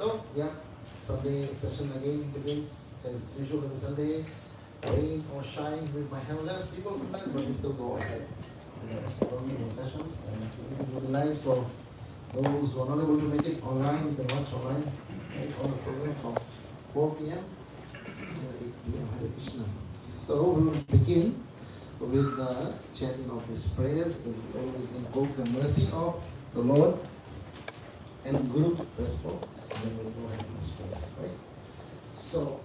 So, yeah, Sunday session again begins as usual every Sunday. Rain or shine with my handless people sometimes, but we still go ahead. We have only more sessions and we can do the live. So, those who are not able to make it online, you can watch online. Right, all the program from 4 p.m. till 8 p.m. Hare Krishna. So, we will begin with the chanting of these prayers as we always invoke the mercy of the Lord and Guru first of all, and then we'll go ahead with this prayers, right? So,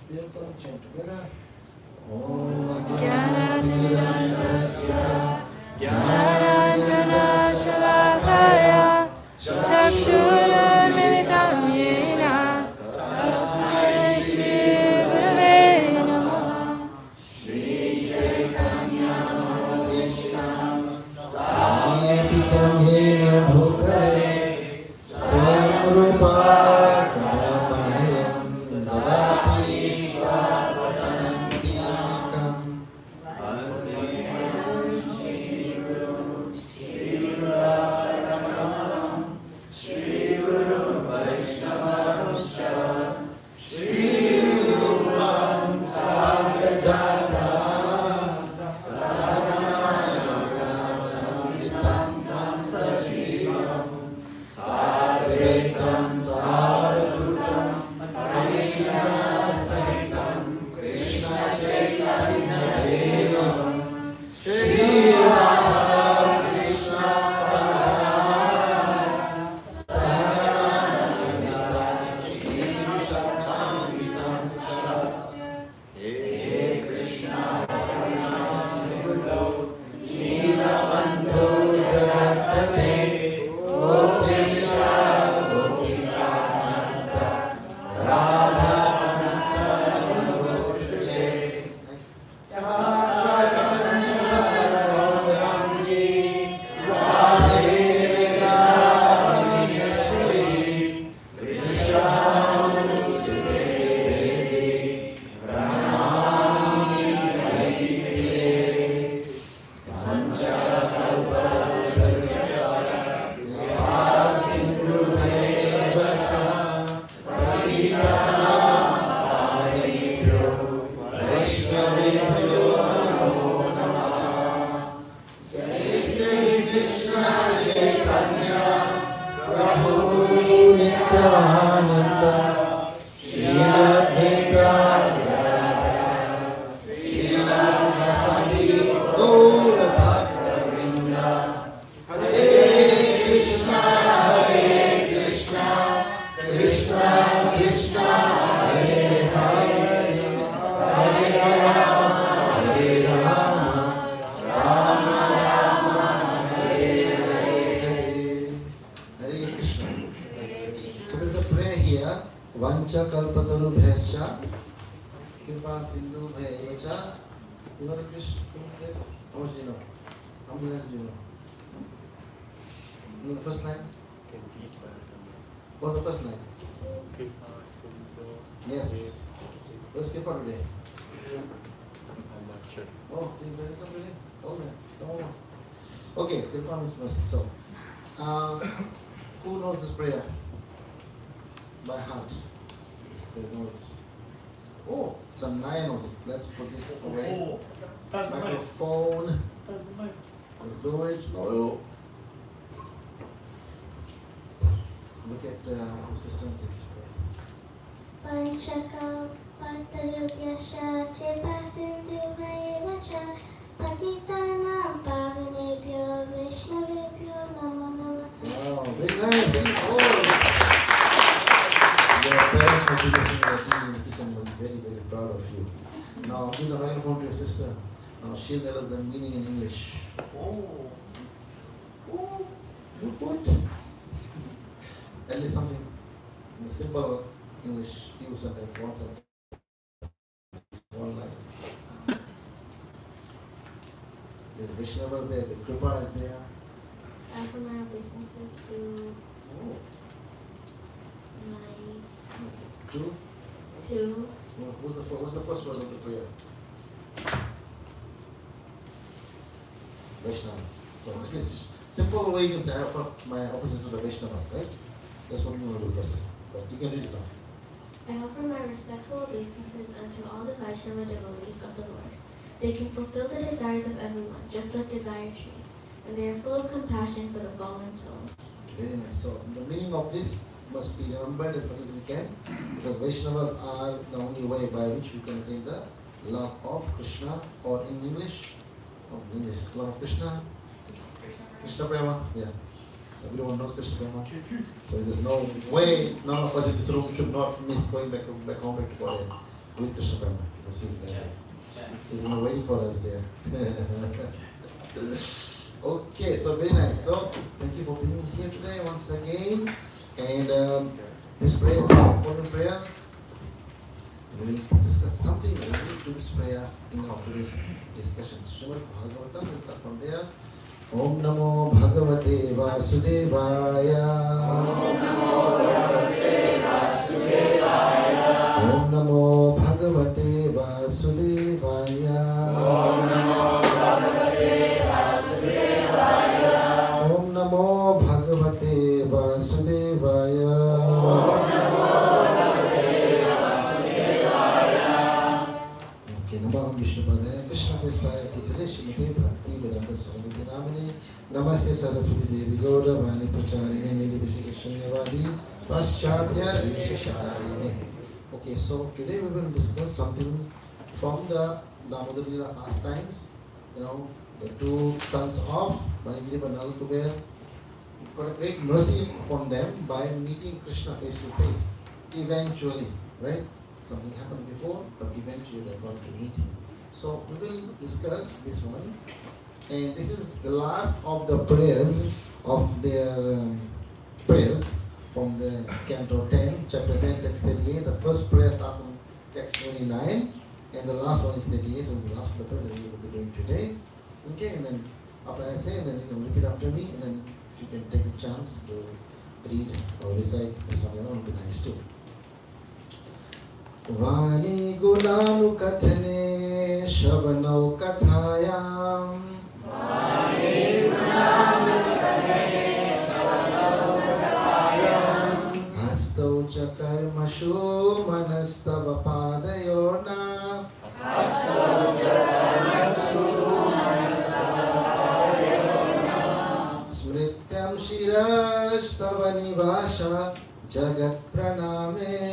we are going to chant together. Om Jnana-Timirandasya Jnana-Anjana-Shalakaya Chakshura-militam Yena Tasmai Shri-Gurave Namaha Shri Chaitanya Vishnu Sāyatitam Yena Bhutale Swayam-Rupa Karamahayam Dadati Svapatantikam Vandeham Shri Guru Shri Radhakamalam Shri Guru Vaishnavascha Shri Rupam Sagrajata Saganayogramanitam Tam Sajivam Sadvetam Savadutam Parinasahitam Krishna Chaitanya Devam Shri Radha Krishna Radha Saganayogramanitam Shri Shakamitam Sarat He Krishna Krishna Sindhu Neelavanto Jagatpate Gopesha Gopikananta Radha-Kanta Namaste Charangi Radhe Radheshwari Krishnamurti Pranami Hariye Panchakalpatarusya Kalpatarubhyascha Kripa Sindhu Bhayavacha. You know the Krishna phrase? How much do you know? How many lines do you know? You know the first line? What's the first line? Yes. Where's Kripa today? I'm not sure. Oh, didn't they come today? Oh, man. Come on. Okay, Kripa means mercy. So, who knows this prayer by heart? They know it. Oh, Sanaya knows it. Let's put this away. Oh, that's the mic. Microphone. That's the mic. Let's do it. No. Look at Sister and Six. Panchakalpatarubhyascha Kripa Sindhu Bhayavacha Patitanam Pavanebhyo Vaishnavebhyo Namo Namah. Wow, very nice. Oh. Your parents must be listening to the kitchen was very, very proud of you. Now give the microphone to your sister. Now she'll tell us the meaning in English. Oh, good point. At least something in simple English, few sentences, one sentence, one line. There's Vaishnavas there, the Kripa is there. I open my businesses to Oh, my true. two. What's the first word of the prayer? Vaishnavas. So it's just simple way you can say I offer my opposition to the Vaishnavas, right? That's what we want to do first. but you can read it now. I offer my respectful obeisances unto all the Vaishnava devotees of the Lord. They can fulfill the desires of everyone, just like desire trees, and they are full of compassion for the fallen souls. Very nice. So the meaning of this must be remembered as much as we can, because Vaishnavas are the only way by which we can attain the love of Krishna, or in English, love of Krishna, Krishna Prema. Yeah. So everyone knows Krishna Prema. So there's no way none of us in this room should not miss going back home, back to Korea with Krishna Prema, because he's there. He's waiting for us there. Okay, so very nice. So thank you for being here today once again. And this prayer is an important prayer. We will discuss something related to this prayer in our today's discussion. Srimad Bhagavatam, we'll start from there. Om Namo Bhagavate Vasudevaya. Om Namo Bhagavate Vasudevaya. Om Namo Bhagavate Vasudevaya. Om Namo Bhagavate Vasudevaya. Om Namo Bhagavate Vasudevaya. Om Namo Bhagavate Vasudevaya. Okay, Namah Vishnupadaya Krishna Prestaya Titale Shrimate Bhakti Vedanta Swami Namane Namaste Saraswati Devi Gauda Vani Pracharine Nirvisi Shanyavadi Paschatya Vishesharine. Okay, so today we will discuss something from the Damodar Leela pastimes. You know, the two sons of Manigiri and Nalakuber got a great mercy upon them by meeting Krishna face to face. Eventually, right? Something happened before, but eventually they're going to meet him. So we will discuss this one. And this is the last of the prayers of their prayers from the Canto 10, chapter 10, text 38. The first prayer starts from text 29, and the last one is 38. So it's the last of the prayer that we will be doing today. Okay, and then after I say, and then you can repeat after me, and then if you can take a chance to read or recite this on your own, it would be nice too. Vani Gunanu Kathane Shavanau Kathayam. Vani Gunanu Kathane Shavanau Kathayam. Hastau Chakarmashu Manastava Padayona. Hastau Chakarmashu Manastava Padayona. Smrityam Shirashtava Nivasha Jagat Praname.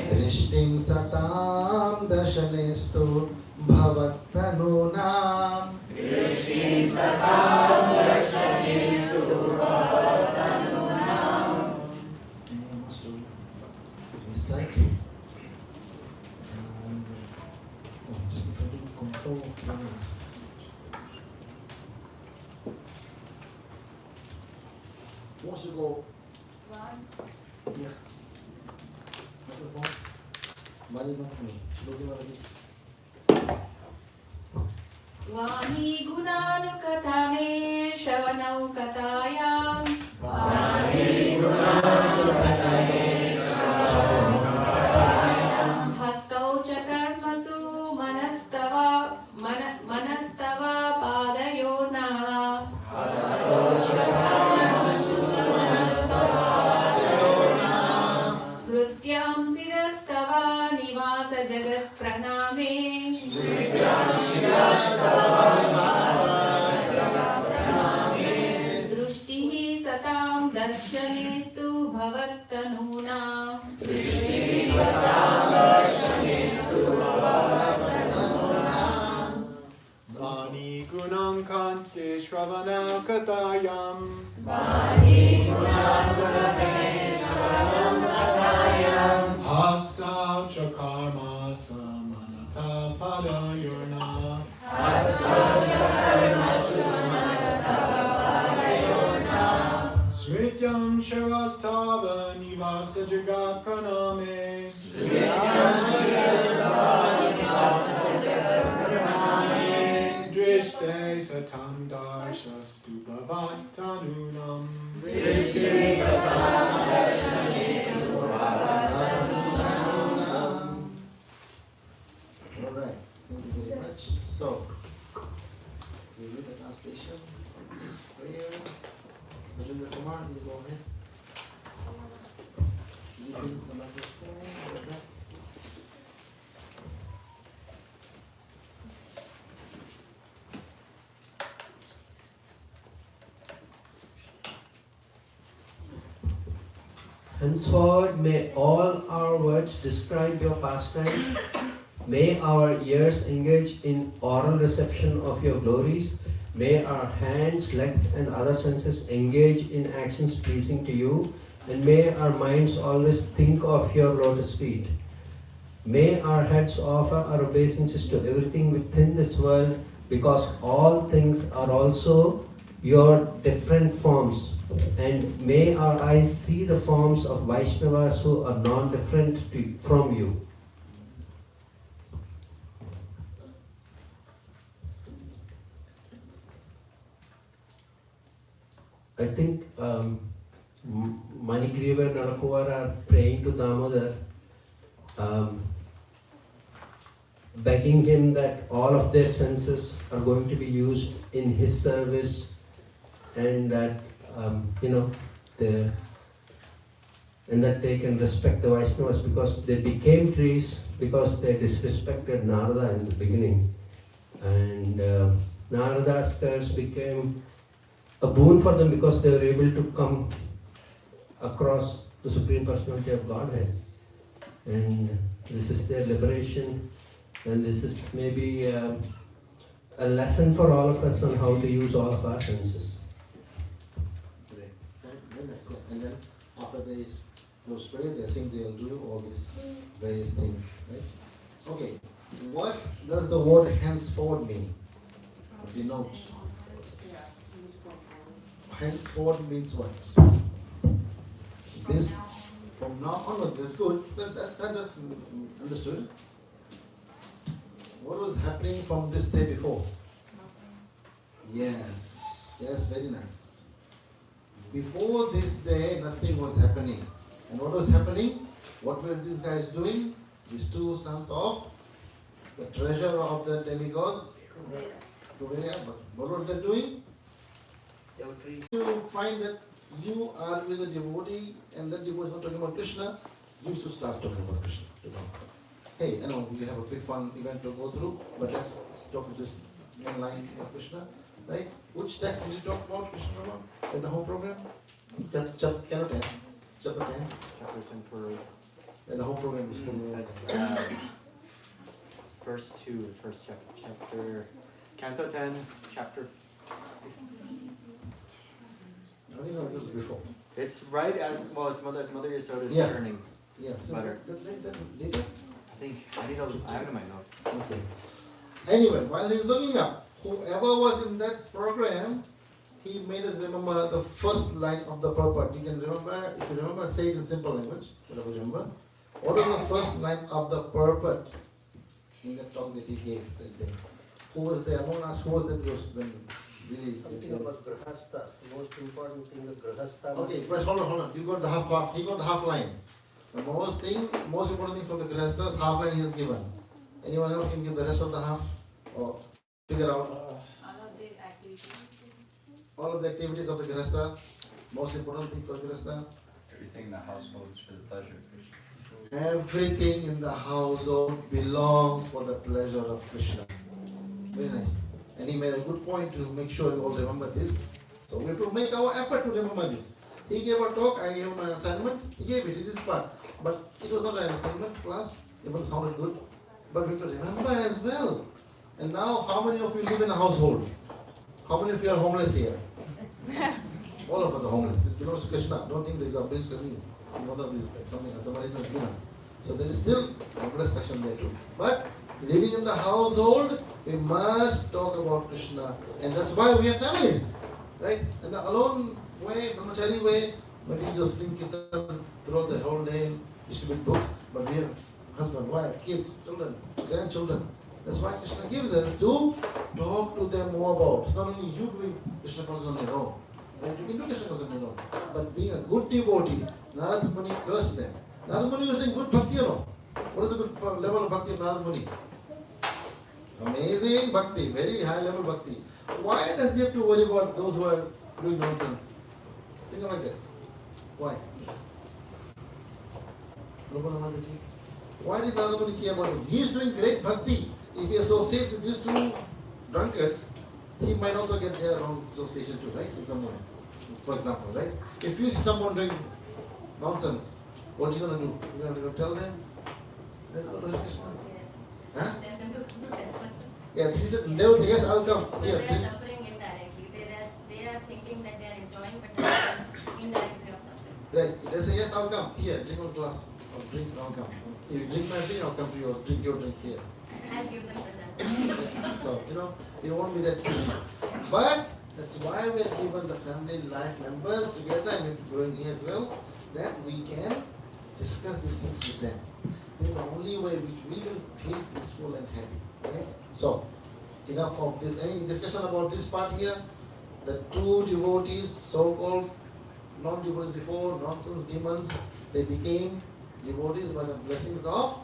Drishtim satam dashanestu bhavattanunam. Drishtim satam dashanestu bhavattanunam. Anyone wants to recite? Just if I do control things. Who wants to go? Yeah. Microphone. Mali Makani. Shlosi Mali. Vani Gunanukatane Shavanau Katayam. Vani Gunanukatane Shavanau Katayam. Hastau Chakarmasu Manastava Manastava Padayona. Hastau Chakarmasu Manastava Padayona. Smrutyam Sirastava Nivasa Jagat Praname. Smrityam Shirastava Nivasa Jagat Praname. Drushtihi Satam Darshanestu Bhavattanuna. Drishtihi Satam Darshanestu Bhavattanuna. Vani Gunam Kante Shravanam Katayam. Vani Gunanukatane Shavanau Katayam. Hastau Chakarma Samanata Padayona. Hastau Chakarmasu Manastava Padayona. Smrityam Shirastava Nivasa Jagat Praname. Smrityam Shirastava Nivasa Jagat Praname. Drishte Satam Darshastu Bhavattanunam. Drishti Satam Darshanestu Bhavattanunam. Alright, thank you very much. So, We read the translation of this prayer. Rajendra Kumar, you go ahead. You can the microphone like that. Henceforward, may all our words describe your pastime. May our ears engage in oral reception of your glories. May our hands, legs, and other senses engage in actions pleasing to you. And may our minds always think of your lotus feet. May our heads offer our obeisances to everything within this world, because all things are also your different forms. And may our eyes see the forms of Vaishnavas who are non-different from you. I think Manikriva and Nalakuvar are praying to Damodar, begging him that all of their senses are going to be used in his service, and that they can respect the Vaishnavas, because they became trees because they disrespected Narada in the beginning, and Narada's curse became a boon for them because they were able to come across the Supreme Personality of Godhead, and this is their liberation, and this is maybe a lesson for all of us on how to use all of our senses. And then after those pray, they think they'll do all these various things, right? Okay, what does the word henceforward mean? Denote. Henceforward means what? This, from now onwards, that's good. That is understood. What was happening from this day before? Yes, very nice. Before this day, nothing was happening. And what was happening? What were these guys doing? These two sons of the treasure of the demigods. What were they doing? You find that you are with a devotee, and that devotee is not talking about Krishna, you should start talking about Krishna to them. Hey, I know we have a quick fun event to go through, but let's talk just one line of Krishna, right? Which text did you talk about Krishna in the whole program? Chapter 10. Chapter 10 for and the whole program is verse 2, the first chapter, Canto 10, chapter. I think that was before. It's right as well. It's Mother Yasoda's Yeah. turning. Yeah, so Butter. that's right, that later. I think I have it in my notes. Okay. Anyway, while he's looking up, whoever was in that program, he made us remember the first line of the purport. You can remember, if you remember, say it in simple language, whatever you remember. What was the first line of the purport in the talk that he gave that day? Who was there among us? Who was that really? Something about grahasthas, the most important thing, the grahastha. Okay, but hold on. You got the half. He got the half line. The most important thing from the grahasthas, half line he has given. Anyone else can give the rest of the half, or figure out all of the activities of the grahastha. Most important thing for the grahastha. Everything in the household is for the pleasure of Krishna. Everything in the household belongs for the pleasure of Krishna. Very nice. And he made a good point to make sure you all remember this. So we have to make our effort to remember this. He gave a talk, I gave him an assignment, he gave it, it is part. But it was not an entertainment class, even sounded good. But we have to remember as well. And now, how many of you live in a household? How many of you are homeless here? All of us are homeless. This belongs to Krishna. Don't think this is a bill to me. You know that this is like something somebody has given. So there is still a blessed section there too. But living in the household, we must talk about Krishna. And that's why we have families. Right? In the alone way, brahmachari way, but you just think kirtan throughout the whole day, distribute books. But we have husband, wife, kids, children, grandchildren. That's why Krishna gives us to talk to them more about. It's not only you doing Krishna consciousness on your own. Right? You can do Krishna consciousness on your own. But being a good devotee, Narada Muni cursed them. Narada Muni was doing good bhakti, you know. What is the good level of bhakti of Narada Muni? Amazing bhakti, very high level bhakti. Why does he have to worry about those who are doing nonsense? Think about that. Why? Why did Radhamani care about him? He is doing great bhakti. If he associates with these two drunkards, he might also get their own association too, right? In some way. For example, right? If you see someone doing nonsense, what are you going to do? You're going to tell them, let's go to Hare Krishna. Huh? Yeah, this is it. They will say, yes, I'll come. Here. They are suffering indirectly. They are thinking that they are enjoying, but they are indirectly of suffering. Right. They say, yes, I'll come. Here, drink one glass. Or drink, I'll come. If you drink my drink, I'll come to your drink here. I'll give them present. So, it won't be that easy. But that's why we're given the family life members together and we're growing here as well, that we can discuss these things with them. This is the only way which we will feel peaceful and happy. Right? So, enough of this. Any discussion about this part here? The two devotees, so-called non-devotees before, nonsense demons, they became devotees by the blessings of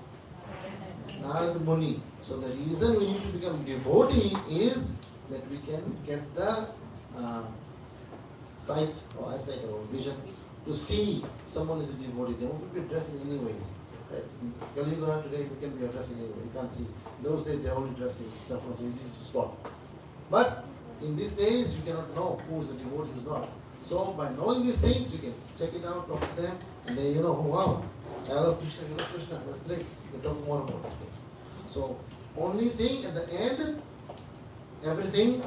Narad Muni. So the reason we need to become devotee is that we can get the sight or eyesight or vision to see someone is a devotee. They won't be dressed in any ways. Right? In Kali Yuga today we can be dressed in any way. You can't see. In those days they are only dressed in saffron, so easy to spot. But in these days you cannot know who is a devotee, who is not. So by knowing these things you can check it out, talk to them, and then oh wow, I love Krishna, you love Krishna, that's great. We talk more about these things. So only thing at the end, everything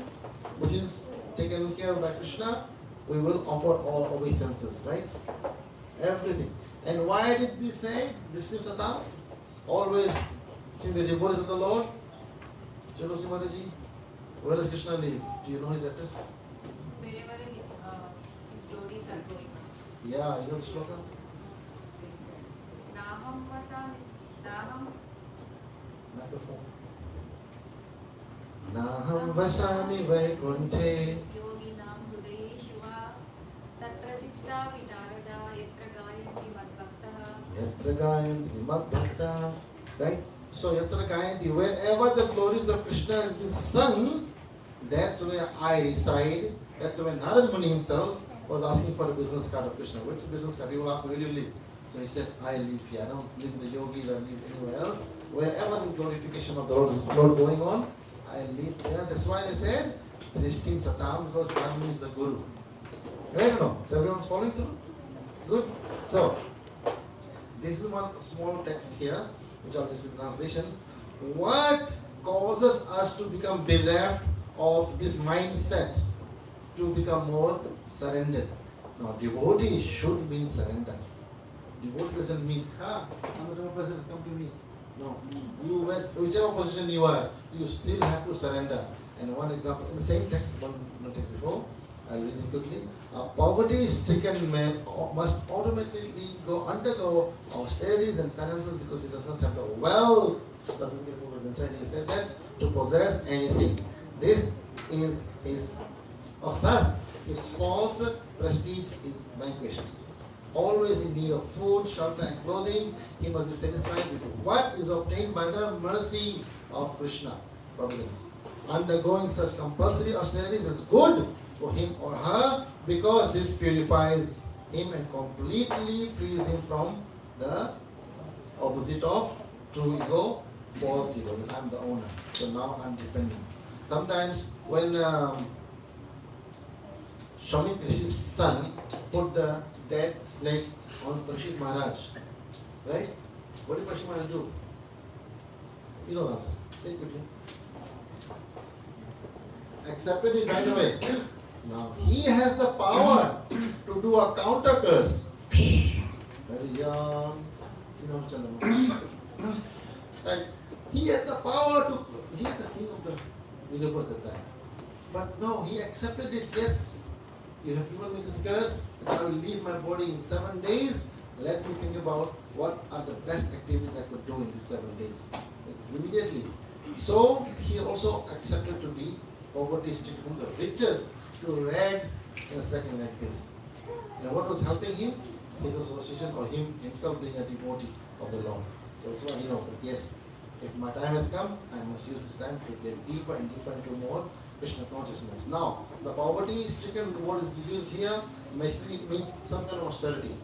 which is taken care of by Krishna, we will offer all obeisances, right? Everything. And why did we say Vishnu Satam? Always see the devotees of the Lord. Chalosi Mataji, where does Krishna live? Do you know his address? Wherever his glories are going. Yeah, you know the shloka? Naham vasami, naham. Microphone. Naham vasami vaikunte. Yogi nam hridayeshu va tatra tishta vitarada yatra gayanti madbhaktaha. Yatra gayanti madbhakta. Right? So Yatra gayanti, wherever the glories of Krishna has been sung, that's where I reside. That's when Narad Muni himself was asking for a business card of Krishna. Which business card? People ask, where do you live? So he said, I live here. I don't live with the yogis, I live anywhere else. Wherever this glorification of the Lord is going on, I live there. That's why they said, Drishtim Satam, because Narad is the Guru. Right or no? So everyone's following through? Good. So, this is one small text here, which I'll just read translation. What causes us to become bereft of this mindset to become more surrendered? Now, devotee should mean surrender. Devotee doesn't mean, I'm a Dhamma person, come to me. No, whichever position you are, you still have to surrender. And one example, in the same text, one text before, I'll read it quickly. A poverty-stricken man must automatically undergo austerities and penances because he does not have the wealth, doesn't get over inside. He said that to possess anything. This is his, thus his false prestige is vanquished. Always in need of food, shelter and clothing, he must be satisfied with what is obtained by the mercy of Krishna, providence. Undergoing such compulsory austerities is good for him or her because this purifies him and completely frees him from the opposite of true ego, false ego, that I'm the owner, so now I'm dependent. Sometimes when Shamik Rishi's son put the dead snake on Parikshit Maharaj, right? What did Parikshit Maharaj do? You know the answer. Say it quickly. Accepted it right away. Now he has the power to do a counter curse. Right? He has the power to, he is the king of the universe at that time. But no, he accepted it. Yes, you have given me this curse, that I will leave my body in 7 days. Let me think about what are the best activities I could do in these 7 days. It's immediately. So he also accepted to be poverty-stricken, from the riches to rags in a second like this. And what was helping him? His association or him himself being a devotee of the Lord. So that's why but yes. If my time has come, I must use this time to get deeper and deeper into more Krishna consciousness. Now, the poverty stricken word is used here, basically it means some kind of austerity.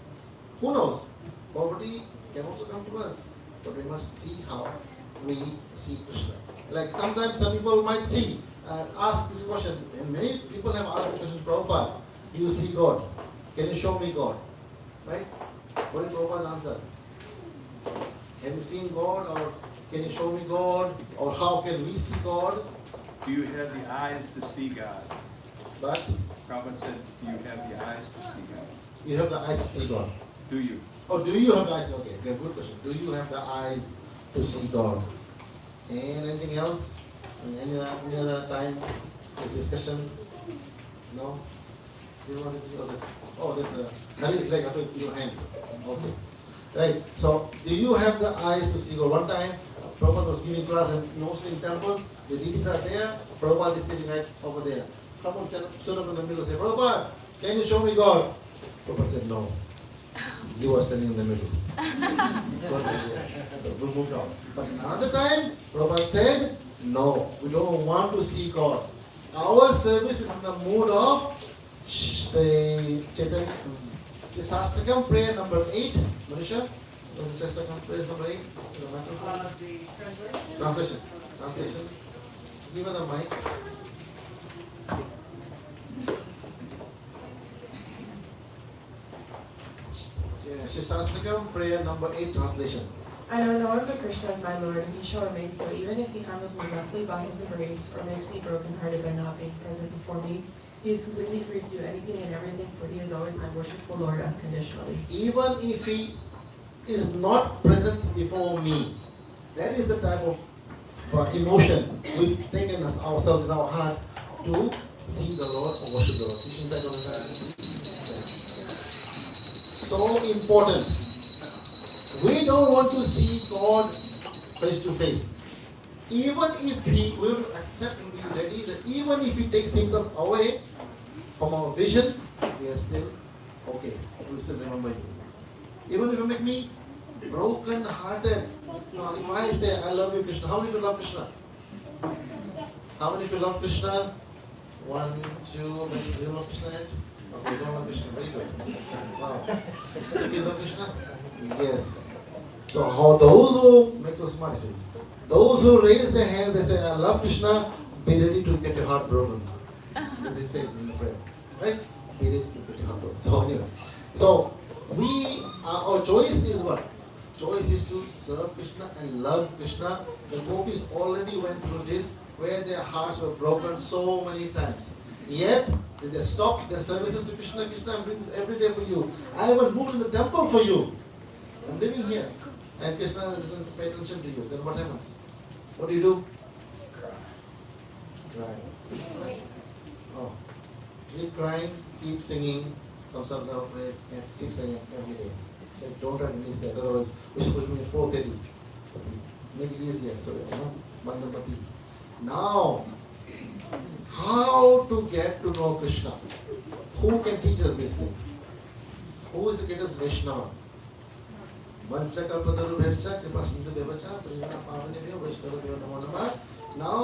Who knows? Poverty can also come to us, but we must see how we see Krishna. Like sometimes some people might see, ask this question, and many people have asked the question, Prabhupada, do you see God? Can you show me God? Right? What is Prabhupada's answer? Have you seen God, or can you show me God, or how can we see God? Do you have the eyes to see God? But Prabhupada said, do you have the eyes to see God? you have the eyes to see God. Do you? Oh, do you have the eyes? Okay, good question. Do you have the eyes to see God? And anything else? Any other time this discussion? No? You want to see this? Oh, there's a Hari's leg. I thought it's your hand. Okay. Right. So, do you have the eyes to see God? One time, Prabhupada was giving class, and mostly in temples, the deities are there. Prabhupada is sitting right over there. Someone stood up in the middle and said, Prabhupada, can you show me God? Prabhupada said, no. You are standing in the middle. So we moved on. But another time, Prabhupada said, no, we don't want to see God. Our service is in the mood of the Shastakam prayer number 8. Manisha, what is the Shastakam prayer number 8? The Translation. Give her the mic. Shastakam prayer number 8 translation. I know no one but Krishna is my Lord, and he shall remain so, even if he humbles me roughly by his embrace, or makes me broken-hearted by not being present before me. He is completely free to do anything and everything, for he is always my worshipful Lord unconditionally. Even if he is not present before me, that is the type of emotion we've taken us ourselves in our heart to see the Lord or worship the Lord. Isn't that so important? We don't want to see God face to face. Even if He will accept and be ready, that even if He takes Himself away from our vision, we are still okay. We will still remember Him. Even if you make me broken hearted. Now, if I say, I love you, Krishna, how many of you love Krishna? How many of you love Krishna? 1, 2, maybe you love Krishna yet? Okay, you don't love Krishna. Very good. Wow. So you love Krishna? Yes. So how those who makes us smart, see? Those who raise their hand, they say, I love Krishna, be ready to get your heart broken. They say in the prayer. Right? Be ready to get your heart broken. So anyway. So our choice is what? Choice is to serve Krishna and love Krishna. The gopis already went through this, where their hearts were broken so many times. Yet, they stopped their services to Krishna. Krishna, I'm doing this every day for you. I even moved in the temple for you. I'm living here. And Krishna doesn't pay attention to you. Then what happens? What do? Cry. Oh. Keep crying, keep singing some Sadhana praise at 6 a.m. every day. Don't try to miss that. Otherwise, we should put him in 4:30. Make it easier so that, Bandapati. Now, how to get to know Krishna? Who can teach us these things? Who is the greatest Vaishnava? Now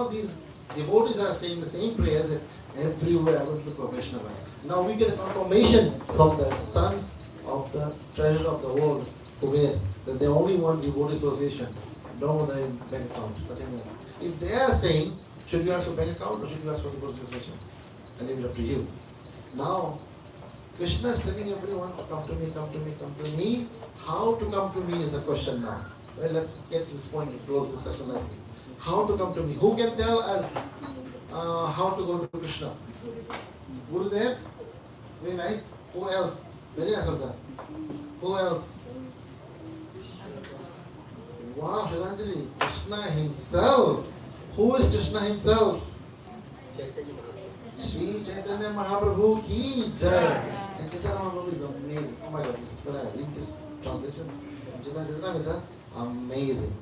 these devotees are saying the same prayers that everywhere I would look for Vaishnavas. Now we get a confirmation from the sons of the treasure of the world who were that they only want devotee association. Don't want their bank account. Nothing else. If they are saying, should you ask for bank account or should you ask for devotee association? I leave it up to you. Now, Krishna is telling everyone, come to me, come to me, come to me. How to come to me is the question now. Well, let's get to this point and close this session nicely. How to come to me? Who can tell us how to go to Krishna? Gurudev? Very nice. Who else? Very nice answer. Who else? Wow, Shraddhanjali. Krishna himself. Who is Krishna himself? Sri Chaitanya Mahaprabhu ki jai. And Chaitanya Mahaprabhu is amazing. Oh my God, this is when I read these translations. Chaitanya amazing.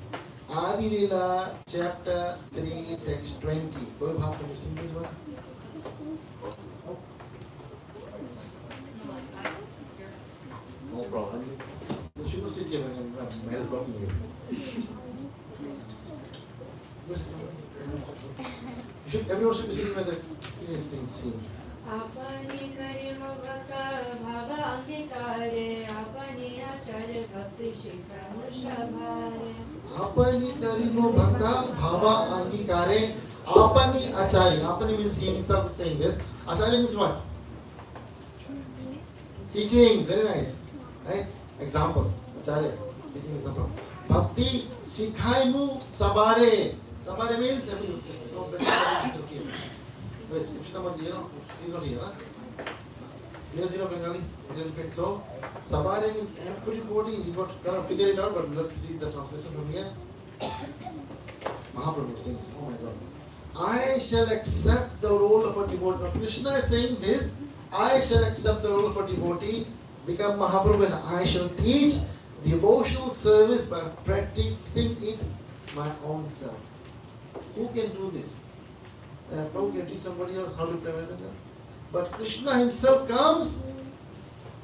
Adi Leela, chapter 3, text 20. Koi bhav, can you sing this one? No problem. You shouldn't sit here when my man is blocking you. Everyone should be singing when the screen is being seen. आपनी करिम भक्ता भाव अंगीकारे आपनी आचार्य भक्ति शिखा मुषभारे Apani karimo bhakta bhava angikare apani acharya. Apani means he himself is saying this. Acharya means what? Teachings. Very nice. Right? Examples. Acharya. Teaching example. Bhakti shikhaimu sabare. Sabare means everyone. Just no better. Okay. Yes, if somebody, she's not here, huh? Bengali, a little bit. So, Sabare means everybody, you got to kind of figure it out, but let's read the translation from here. Mahaprabhu saying this, oh my God. I shall accept the role of a devotee. Now, Krishna is saying this, I shall accept the role of a devotee, become Mahaprabhu, and I shall teach devotional service by practicing it my own self. Who can do this? Prabhu can teach somebody else how to play Vedanta. But Krishna himself comes,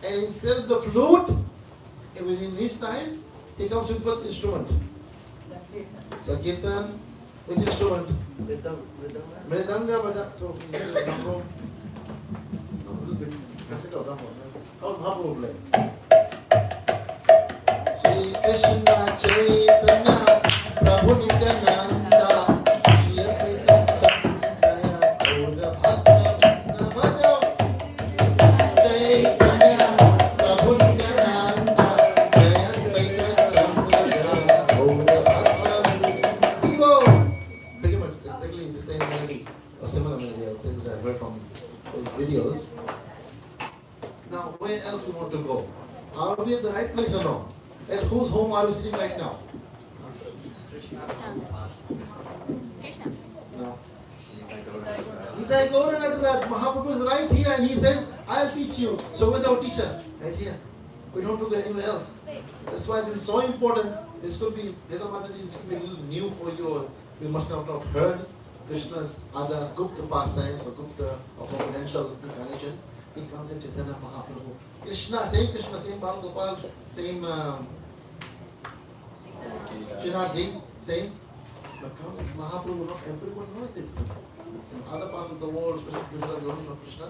and instead of the flute, within his time, he comes with what instrument? Sankirtan. Which instrument? Mridanga. Mahaprabhu. How Mahaprabhu play? Shri Krishna Chaitanya Prabhu Nityananda Shri Advaita Chandaya Gaura Bhakta Bhaja Chaitanya Prabhu Nityananda Shri Advaita Chandaya Gaura Bhakta. Ego! Pretty much exactly the same melody, a similar melody, I would say, which I heard from those videos. Now, where else we want to go? Are we at the right place or no? At whose home are we sitting right now? No. Nitai Gaura Nataraj, Mahaprabhu is right here and he said, I'll teach you. So where's our teacher? Right here. We don't have to go anywhere else. That's why this is so important. This could be, this could be a little new for you, or you must not have heard Krishna's other Gupta pastimes or Gupta or confidential incarnation. He comes as Chaitanya Mahaprabhu. Krishna, same Bal Gopal, same Srinathji, same. But comes as Mahaprabhu, not everyone knows these things. In other parts of the world, especially Gujarat, they don't know Krishna.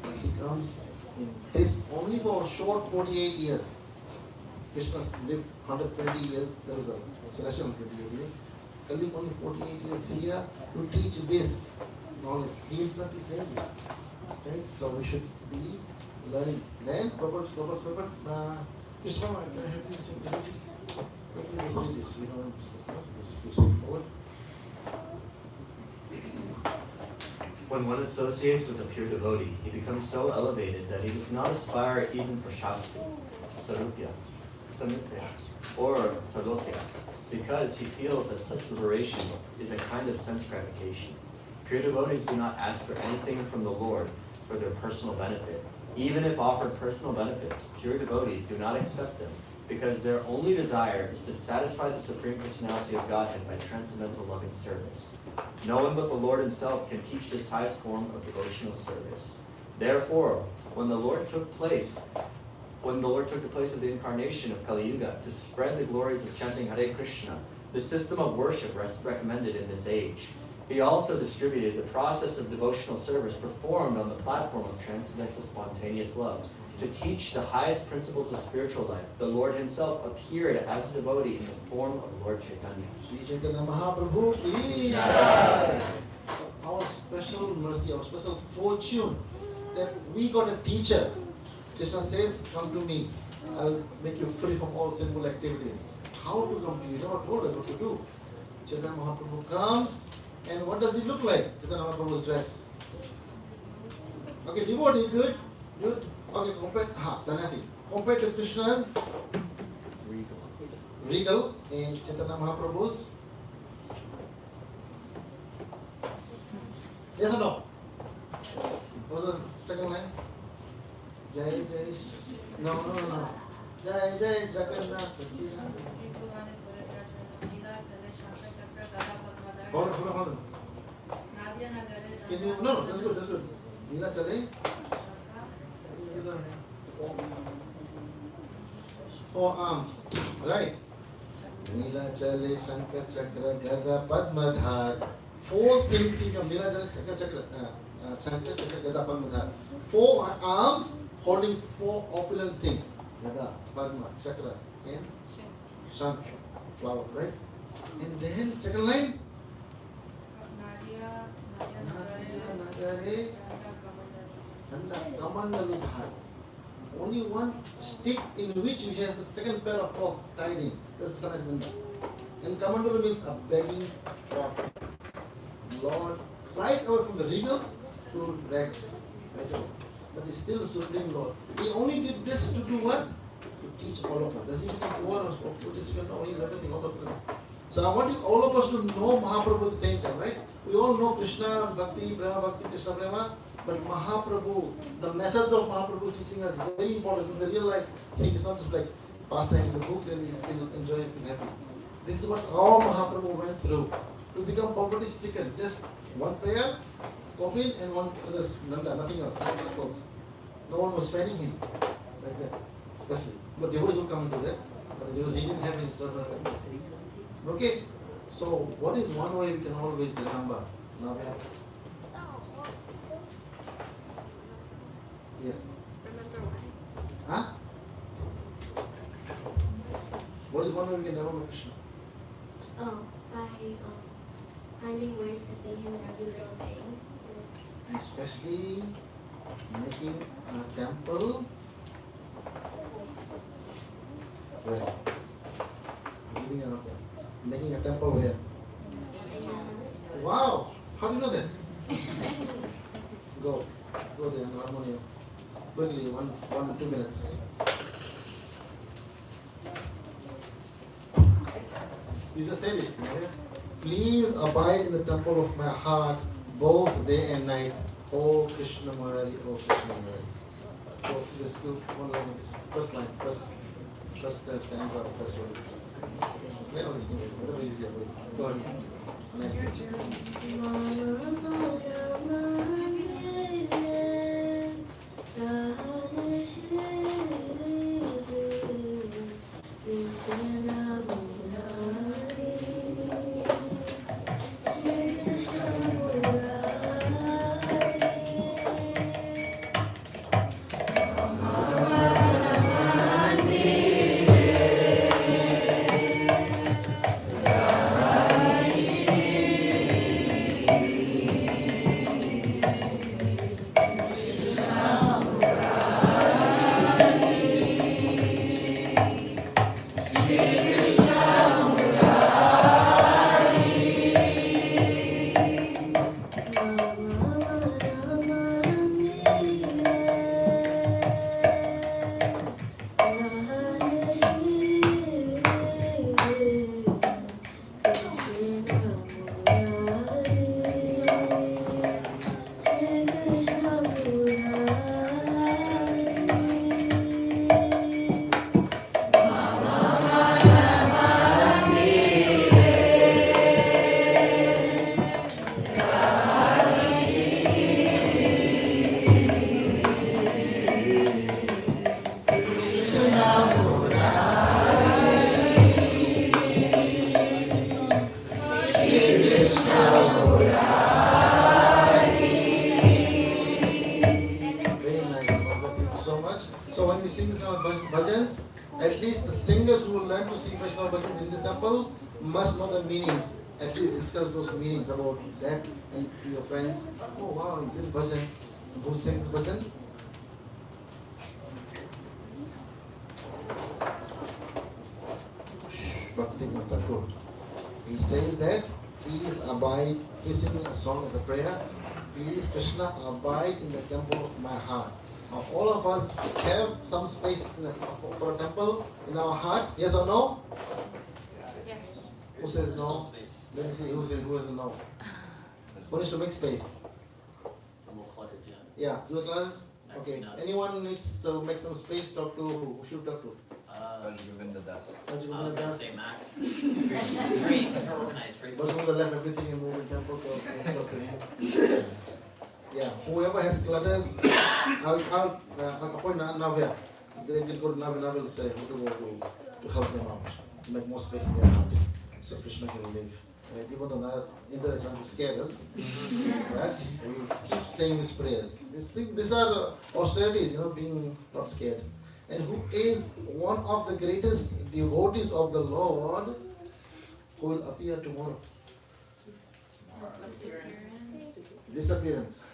But he comes in this only for a short 48 years. Krishna lived 120 years, there was a celestial 28 years. Kali only 48 years here to teach this knowledge. He himself is saying this. Right? So we should be learning. Then, Krishna, can I help you sing this? Let's read this. We don't discuss that. Let's forward. When one associates with a pure devotee, he becomes so elevated that he does not aspire even for Shastri, Sarupya, Samipya, or Sarlokya, because he feels that such liberation is a kind of sense gratification. Pure devotees do not ask for anything from the Lord for their personal benefit. Even if offered personal benefits, pure devotees do not accept them, because their only desire is to satisfy the Supreme Personality of Godhead by transcendental loving service. No one but the Lord himself can teach this highest form of devotional service. Therefore, when the Lord took the place of the incarnation of Kali Yuga to spread the glories of chanting Hare Krishna, the system of worship recommended in this age, he also distributed the process of devotional service performed on the platform of transcendental spontaneous love. To teach the highest principles of spiritual life, the Lord himself appeared as a devotee in the form of Lord Chaitanya. Shri Chaitanya Mahaprabhu ki jai. Our special mercy, our special fortune that we got a teacher. Krishna says, come to me. I'll make you free from all sinful activities. How to come to you? He's not told us what to do. Chaitanya Mahaprabhu comes, and what does he look like? Chaitanya Mahaprabhu's dress. Okay, devotee, good. Okay, sannyasi. Compared to Krishna's regal in Chaitanya Mahaprabhu's. Yes or no? What was the second line? Jai Jai. No. Jai Jai Jagannath. Hold on. Can you? No, that's good. Leela Chale. Four arms. Right. Nilachale Shankar Chakra Gada Padmadhar. 4 things he comes. Nilachale Shankar Chakra Shankar Chakra Gada Padmadhar. 4 arms holding 4 opulent things. Gada, Padma, Chakra and Shank, flower, right? And then second line. Nadia Nagare Nanda Kamandaluthar. Only one stick in which he has the second pair of cloth tied in. That's the Sannyas Ganda. And Kamandalu means a begging pot. Lord, right away from the regals to rags. Right away. But he's still the Supreme Lord. He only did this to do what? To teach all of us. Does he become poor or Buddhist? You know, he's everything, all the prince. So I want all of us to know Mahaprabhu at the same time, right? We all know Krishna, Bhakti, Prema, Bhakti, Krishna, Prema. But Mahaprabhu, the methods of Mahaprabhu teaching us very important. It's a real life thing. It's not just like pastime in the books and we feel enjoy and feel happy. This is what our Mahaprabhu went through to become poverty stricken. Just one prayer, Gopin, and one other Nanda, nothing else. No one was fanning him like that, especially. But devotees will come into that. But he didn't have any servants like this. Okay, so what is one way we can always remember? Navya? Yes. Remember why? Huh? What is one way we can remember Krishna? Oh, by finding ways to see him in every little thing. Especially making a temple. Where? I'm giving you an answer. Making a temple where? Wow! How do you know that? Go there in the harmonium. Quickly, 1 or 2 minutes. You just said it. Okay? Please abide in the temple of my heart both day and night. Oh Krishna Murari, oh Krishna Murari. So this group, one line is first line, first stanza, first word is. Play all these things, whatever is easier. Go ahead. Nicely. Bhajans, at least the singers who will learn to sing Vaishnava bhajans in this temple must know the meanings. At least discuss those meanings about that and to your friends. Oh wow, this bhajan, who sings this bhajan? Bhakti Thakur. He says that please abide, he's singing a song as a prayer. Please Krishna abide in the temple of my heart. Now all of us have some space for a temple in our heart. Yes or no? Yes. Who says no? Some space. Let me see who says no. Who needs to make space? It's a little cluttered, yeah. Yeah, is it clear? No, Okay. no. Anyone needs to make some space, talk to who? Who should talk to? Govinda Das. Raju I was Govinda gonna Das. say Max. Free, organized, free. But who left everything and moved in temple, so talk to him. Yeah, whoever has clutters, I'll appoint Navya. They will go to Navya will say who to go to help them out. to make more space in their heart, so Krishna can live. Right? Even though Indra is trying to scare us, right? We keep saying these prayers. These are austerities, being not scared. And who is one of the greatest devotees of the Lord who will appear tomorrow? Disappearance.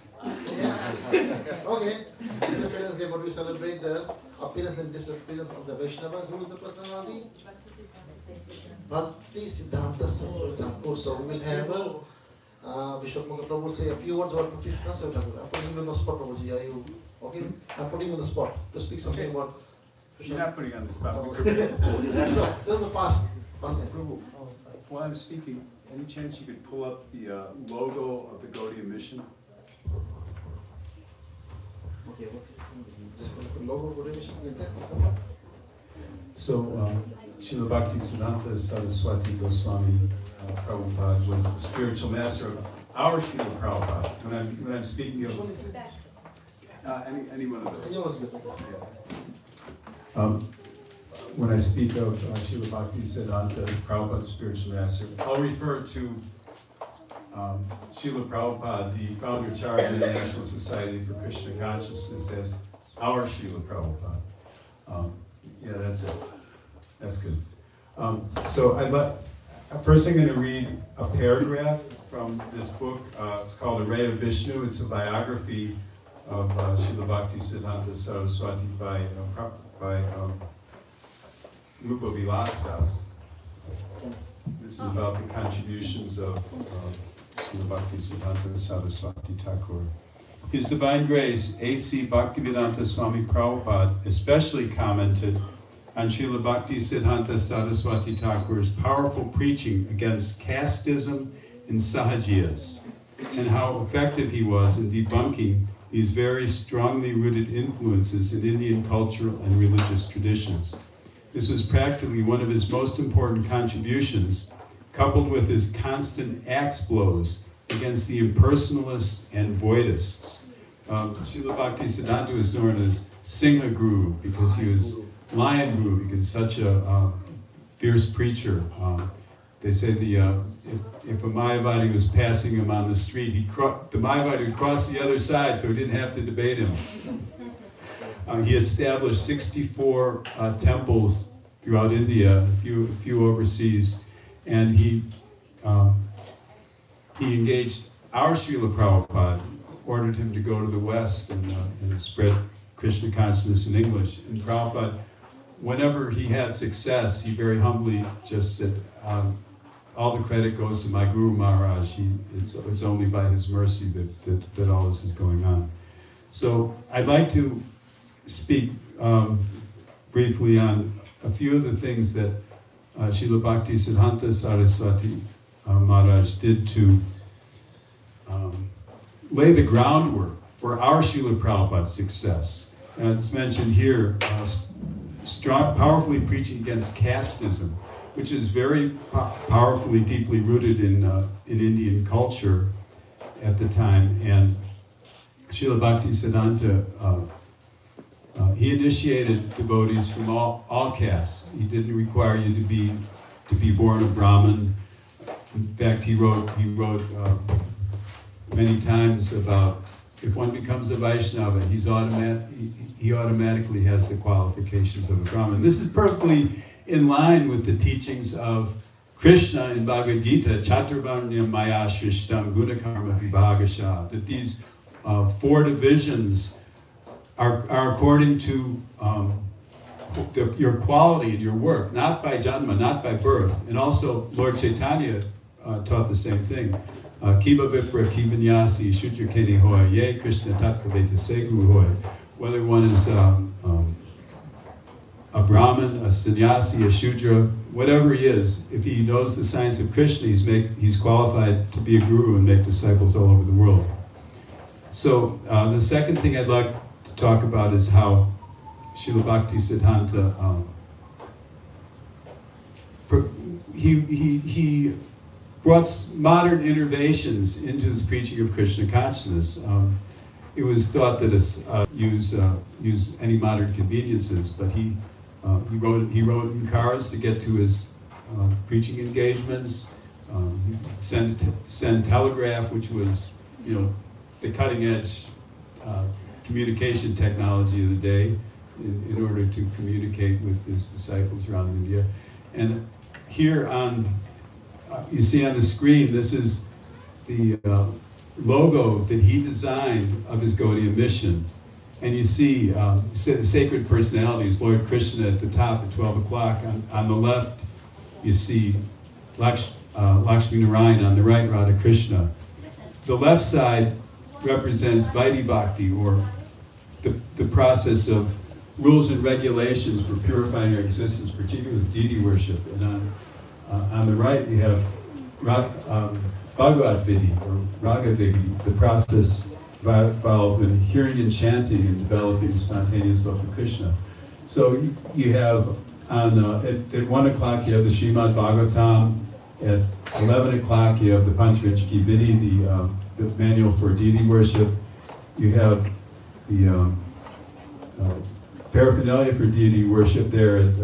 Okay. Disappearance day, but we celebrate the appearance and disappearance of the Vaishnavas. Who is the personality? Bhakti Siddhanta Saraswati Thakur. So we will have Vishwamukha Prabhu say a few words about Bhakti Siddhanta Saraswati Thakur. I'm putting you on the spot, Prabhuji. Are you okay? I'm putting you on the spot to speak something about. You're not putting on the spot. There's a past name. Prabhu, while I'm speaking, any chance you could pull up the logo of the Gaudiya mission? Okay, what is just put the logo of the mission? Come on. So, Srila Bhakti Siddhanta Saraswati Goswami Prabhupada was the spiritual master of our Srila Prabhupada. When I'm speaking of any one of those. When I speak of Srila Bhakti Siddhanta Prabhupada's spiritual master, I'll refer to Srila Prabhupada, the founder charge of the National Society for Krishna Consciousness, as our Srila Prabhupada. Yeah, that's it. That's good. So first I'm going to read a paragraph from this book. It's called A Ray of Vishnu. It's a biography of Srila Bhakti Siddhanta Saraswati by Rupa Vilas. This is about the contributions of Srila Bhakti Siddhanta Saraswati Thakur. His Divine Grace, A.C. Bhaktivedanta Swami Prabhupada, especially commented on Srila Bhakti Siddhanta Saraswati Thakur's powerful preaching against casteism and sahajiyas, and how effective he was in debunking these very strongly rooted influences in Indian cultural and religious traditions. This was practically one of his most important contributions, coupled with his constant axe blows against the impersonalists and voidists. Srila Bhakti Siddhanta was known as Singha Guru because he was Lion Guru, because he's such a fierce preacher. They say if a Mayavadi was passing him on the street, the Mayavadi would cross the other side so he didn't have to debate him. He established 64 temples throughout India, a few overseas, and he engaged our Srila Prabhupada, ordered him to go to the West and spread Krishna consciousness in English. And Prabhupada, whenever he had success, he very humbly just said, all the credit goes to my Guru Maharaj. It's only by his mercy that all this is going on. So I'd like to speak briefly on a few of the things that Srila Bhakti Siddhanta Saraswati Maharaj did to lay the groundwork for our Srila Prabhupada's success. And it's mentioned here, powerfully preaching against casteism, which is very powerfully, deeply rooted in Indian culture at the time. And Srila Bhakti Siddhanta, he initiated devotees from all castes. He didn't require you to be born a Brahmin. In fact, he wrote many times about if one becomes a Vaishnava, he automatically has the qualifications of a Brahmin. This is perfectly in line with the teachings of Krishna in Bhagavad Gita, Chaturvarnyam Maya Shrishtam Gunakarma Vibhagasha, that these 4 divisions are according to your quality and your work, not by janma, not by birth. And also Lord Chaitanya taught the same thing. Kiva Vipra, Kiva Nyasi, Shudra Keni Hoy, Ye Krishna Tatvaveta Segu Hoy. Whether one is a Brahmin, a sannyasi, a Shudra, whatever he is, if he knows the science of Krishna, he's qualified to be a guru and make disciples all over the world. So the second thing I'd like to talk about is how Srila Bhakti Siddhanta, he brought modern innovations into his preaching of Krishna consciousness. It was thought that use any modern conveniences, but he rode in cars to get to his preaching engagements. Send telegraph, which was, the cutting edge communication technology of the day in order to communicate with his disciples around India. And here you see on the screen, this is the logo that he designed of his Gaudiya mission. And you see the sacred personalities, Lord Krishna at the top at 12 o'clock. On the left, you see Lakshmi Narayan, on the right, Radha Krishna. The left side represents Vaidhi Bhakti, or the process of rules and regulations for purifying our existence, particularly with deity worship. And on the right, we have Bhagavad Vidhi, or Raga Vidhi, the process involved in hearing and chanting and developing spontaneous love for Krishna. So you have at 1 o'clock you have the Srimad Bhagavatam. At 11 o'clock you have the Pancharajiki Vidhi, the manual for deity worship. You have the paraphernalia for deity worship there at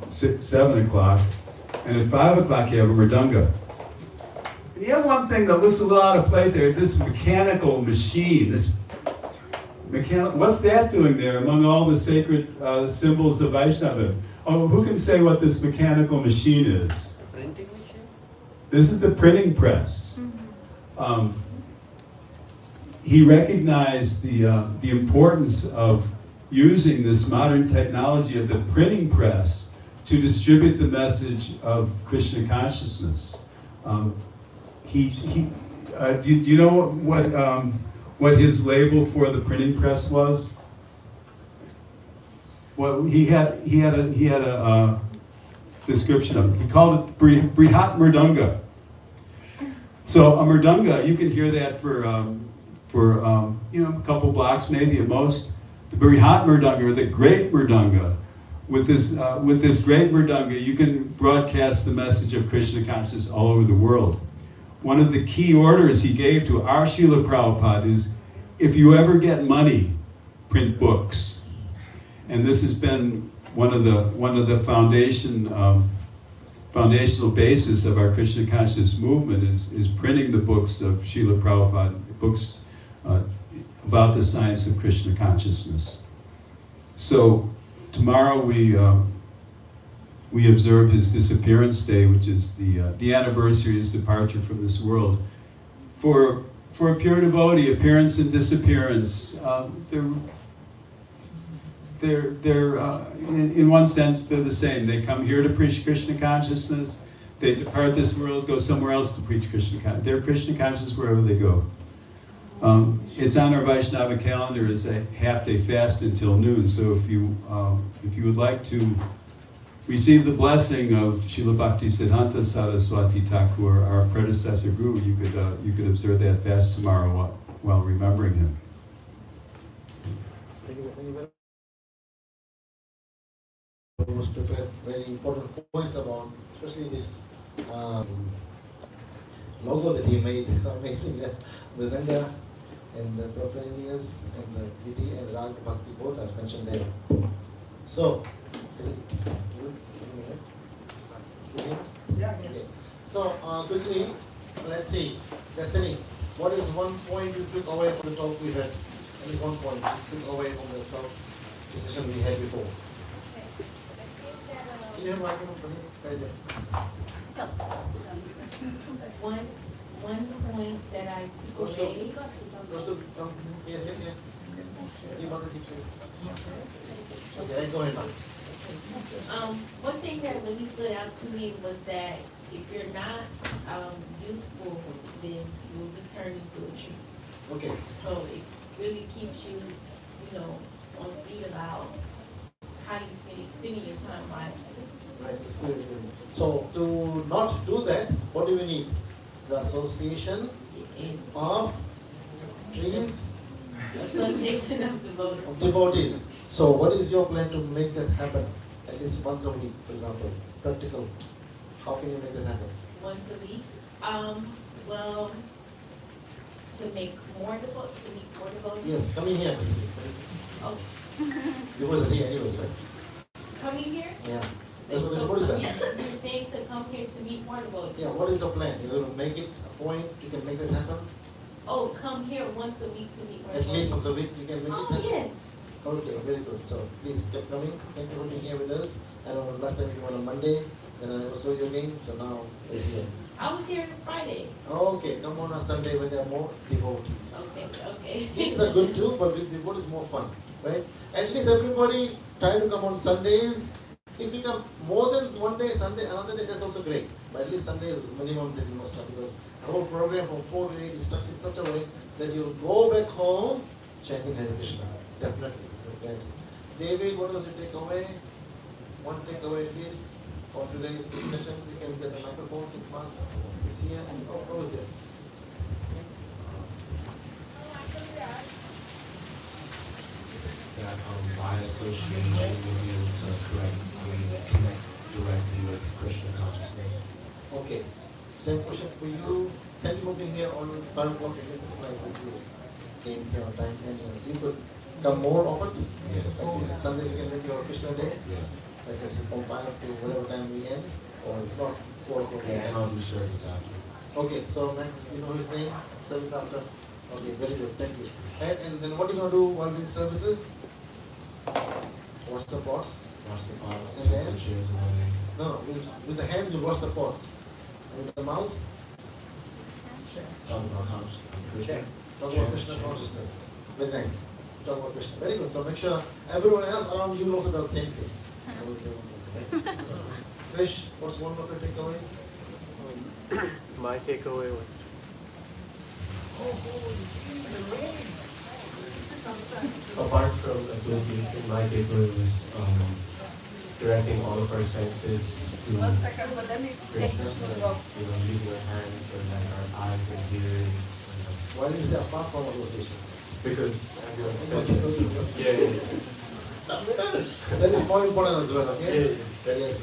7 o'clock. And at 5 o'clock you have a Mridanga. And you have one thing that looks a little out of place there, this mechanical machine, what's that doing there among all the sacred symbols of Vaishnava? Oh, who can say what this mechanical machine is? Printing machine? This is the printing press. He recognized the importance of using this modern technology of the printing press to distribute the message of Krishna consciousness. Do you know what his label for the printing press was? Well, he had a description of it. He called it Brihat Mridanga. So a Mridanga, you can hear that for a couple blocks maybe at most. The Brihat Mridanga, or the Great Mridanga. With this Great Mridanga, you can broadcast the message of Krishna consciousness all over the world. One of the key orders he gave to our Srila Prabhupada is, if you ever get money, print books. And this has been one of the foundational basis of our Krishna consciousness movement is printing the books of Srila Prabhupada, books about the science of Krishna consciousness. So tomorrow we observe his disappearance day, which is the anniversary of his departure from this world. For a pure devotee, appearance and disappearance, they're in one sense they're the same. They come here to preach Krishna consciousness. They depart this world, go somewhere else to preach Krishna consciousness. They're Krishna conscious wherever they go. It's on our Vaishnava calendar as a half-day fast until noon. So if you would like to receive the blessing of Srila Bhaktisiddhanta Saraswati Thakur, our predecessor guru, you could observe that fast tomorrow while remembering him. Thank you very much. He was prepared very important points about, especially this logo that he made, amazing. Mridanga and the Profanias and the Vidhi and Rag Bhakti both are mentioned there. So, is it good? Yeah. Okay. So, quickly, let's see. Destiny, what is one point you took away from the talk we had? What is one point you took away from the talk discussion we had before? Can you have microphone right there? One point that I took away. Yes, yeah. Okay, go ahead. One thing that really stood out to me was that if you're not useful, then you will be turned into a tree. Okay. So it really keeps you, on feet about how you spending your time wisely. Right. So to not do that, what do we need? The association of trees. Association of devotees. Of devotees. So what is your plan to make that happen? At least once a week, for example. Practical. How can you make that happen? Once a week. Well, to make more devotees. Yes, coming here, basically. Oh. You was here anyways, right? Coming here? Yeah. That's what the So devotees are. you're saying to come here to meet more devotees? Yeah, what is your plan? You're going to make it a point, you can make that happen? Oh, come here once a week to meet more At least devotees. once a week, you can make it Oh, happen? yes. Okay, very good. So please keep coming. Thank you for being here with us. I know last time you were on Monday, then I never saw you again, so now we're here. I was here Friday. Okay, come on Sunday when there are more devotees. Okay. These are good too, but with devotees more fun, right? At least everybody try to come on Sundays. If you come more than one day, Sunday, another day, that's also great. But at least Sunday is the minimum that you must come, because the whole program from 4 to 8 is structured in such a way that you'll go back home chanting Hare Krishna. Definitely. David, what was your takeaway? One takeaway at least for today's discussion. We can get the microphone to class this year. And what was there? That by association we'll be able to connect directly with Krishna consciousness. Okay. Same question for you. Thank you for being here on 5 o'clock. It's nice that you came here on time. And you could come more often. Yes. Like this Sundays you can make your Krishna day. Yes. Like I said, from 5 to whatever time we end. Or if not, 4 o'clock. Yeah, and I'll do service after. Okay, so Max, you know his name? Service after. Okay, very good. Thank you. And then what are you going to do while doing services? Wash the pots. Wash the pots, And then? the chairs away. No, with the hands you wash the pots. And with the mouth, Talk about consciousness. talk about Krishna consciousness. Very nice. Talk about Krishna. Very good. So make sure everyone else around you also does the same thing. So, Krish, what's one of your takeaways? My takeaway was Apart from association, my takeaway was directing all of our senses to Krishna, using our hands so that our eyes are hearing. Why do you say apart from association? Because everyone says yeah. That is more important as well, okay? Yeah. Yes.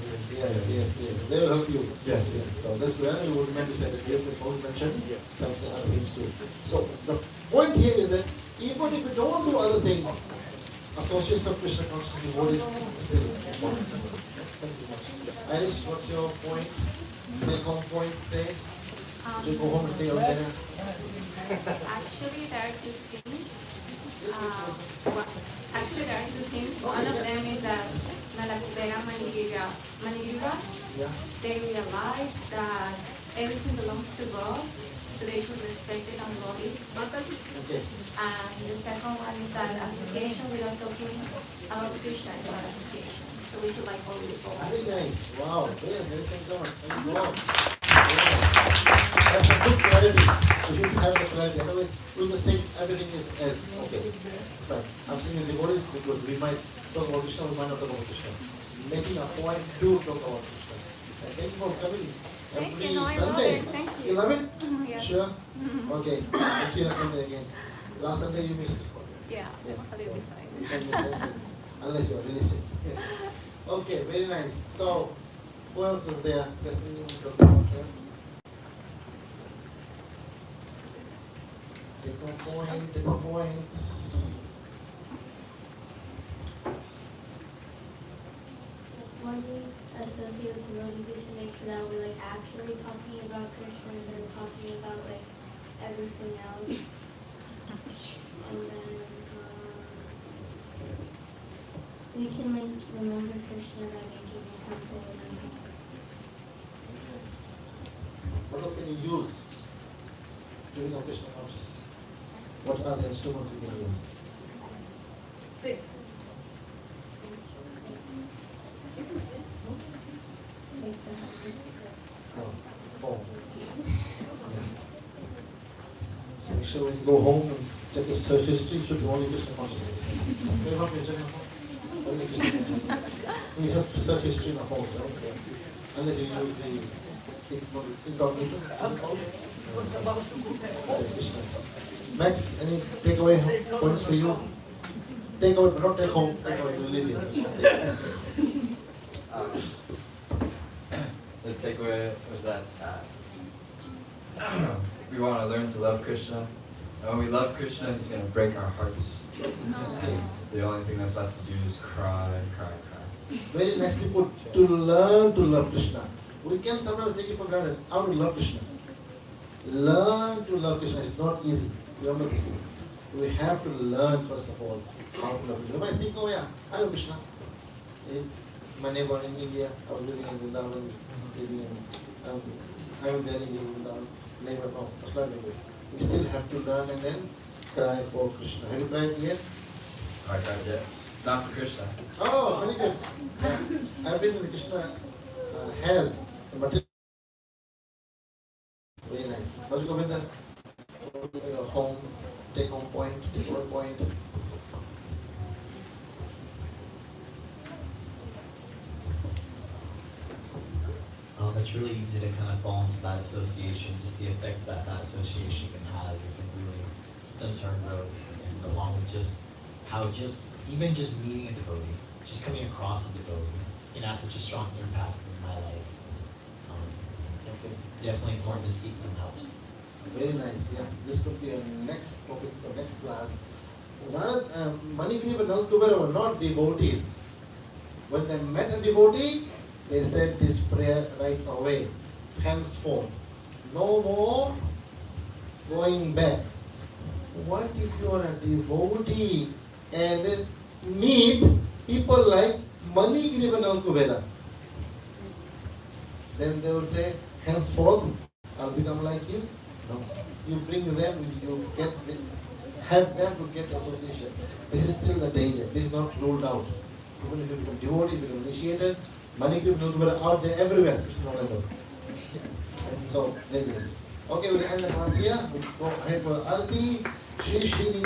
They will help you. Yes. So that's where you would meant to say that we have this whole mention, some other things too. So the point here is that even if you don't do other things, association of Krishna consciousness devotees is still important. Thank you much. Irish, what's your point? Take home point today? You go home and stay on dinner? Actually, there are two things. Actually, there are two things. One of them is that Nalapega Manigiriva, Yeah. they realize that everything belongs to God, so they should respect it and love it. Okay. And the second one is that association without talking about Krishna is not association. So we should like always go. Very nice. Wow. Yes, thank you so much. Thank you. Wow. That's a good clarity. We should have the clarity. Otherwise, we'll just think everything is as okay. It's fine. I'm saying the devotees because we might talk about Krishna, we might not talk about Krishna. Making a point to talk about Krishna. And thank you for coming. Thank Every you. No, I love Sunday. it. Thank you. You love it? Yes. Sure? Okay. We'll see you next Sunday again. Last Sunday you missed. Yeah, Yeah. a little bit You can miss anything, unless you're really sick. Okay, very nice. So, who else was there? Listening to talk about here? Take a point. When we associate with devotees, we should make sure that we're like actually talking about Krishna instead of talking about like everything else. And then we can like remember Krishna by making something. Nice. What else can you use to become Krishna conscious? What are the instruments we can use? No, phone. Yeah. So make sure when you go home and check your search history, it should be only Krishna consciousness. Only Krishna consciousness. We have search history in our phones, right? Yeah. Unless you use the incognito. That is Krishna. Max, any takeaway points for you? Take out, not take home, take out, you leave it. The takeaway was that we want to learn to love Krishna. And when we love Krishna, he's going to break our hearts. Okay. The only thing that's left to do is cry, cry, cry. Very nicely put, to learn to love Krishna. We can sometimes take it for granted. How to love Krishna? Learn to love Krishna is not easy. Remember these things. We have to learn first of all how to love Krishna. You might think, oh yeah, I love Krishna. He's my neighbor in India. I was living in Vrindavan, living in, I was there in Vrindavan. Neighbor, no, it's not neighbor. We still have to learn and then cry for Krishna. Have you cried yet? I tried that. Not for Krishna. Oh, very good. Yeah. Everything that Krishna has, the material. Very nice. Bhaj Govinda, your home, take home point, take away point. It's really easy to kind of fall into bad association, just the effects that bad association can have. It can really stunt our growth, and along with just how even just meeting a devotee, just coming across a devotee, can have such a strong impact in my life. Okay. Definitely important to seek them out. Very nice. Yeah, this could be a next topic for next class. Manigriva and Nalkuvara were not devotees. When they met a devotee, they said this prayer right away. Henceforth, no more going back. What if you are a devotee and meet people like Manigriva and Nalkuvara? Then they will say, henceforth, I'll become like you. No. You bring them with you, have them to get association. This is still the danger. This is not ruled out. Even if you become devotee, become initiated, many people were out there everywhere, especially in November. So, dangerous. Okay, we'll end the class here. We'll go ahead for Arati. Shri Shri